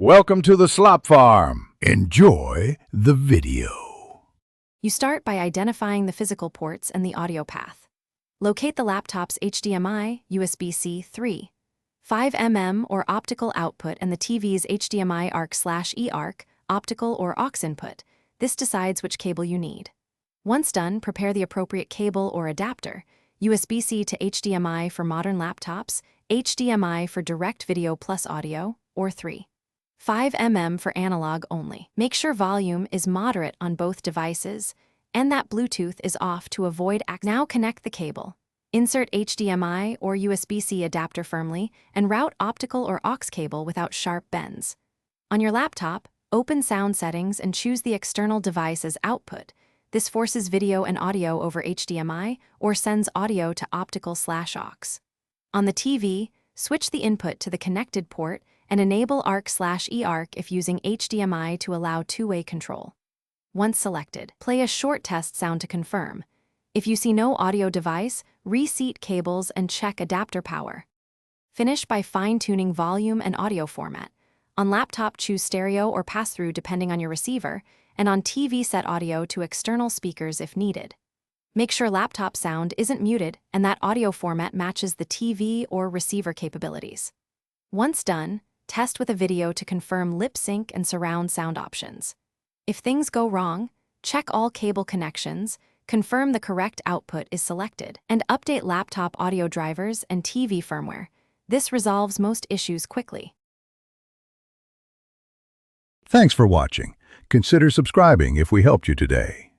Welcome to the Slop Farm. Enjoy the video. You start by identifying the physical ports and the audio path. Locate the laptop's HDMI, USB-C 3, 5mm or optical output and the TV's HDMI ARC/eARC, optical or aux input. This decides which cable you need. Once done, prepare the appropriate cable or adapter, USB-C to HDMI for modern laptops, HDMI for direct video plus audio, or 5mm for analog only. Make sure volume is moderate on both devices and that Bluetooth is off to avoid access. Now connect the cable. Insert HDMI or USB-C adapter firmly and route optical or aux cable without sharp bends. On your laptop, open sound settings and choose the external device as output. This forces video and audio over HDMI or sends audio to optical/aux. On the TV, switch the input to the connected port and enable ARC/eARC if using HDMI to allow two-way control. Once selected, play a short test sound to confirm. If you see no audio device, reseat cables and check adapter power. Finish by fine-tuning volume and audio format. On laptop, choose stereo or pass-through depending on your receiver, and on TV set audio to external speakers if needed. Make sure laptop sound isn't muted and that audio format matches the TV or receiver capabilities. Once done, test with a video to confirm lip sync and surround sound options. If things go wrong, check all cable connections, confirm the correct output is selected, and update laptop audio drivers and TV firmware. This resolves most issues quickly. Thanks for watching. Consider subscribing if we helped you today.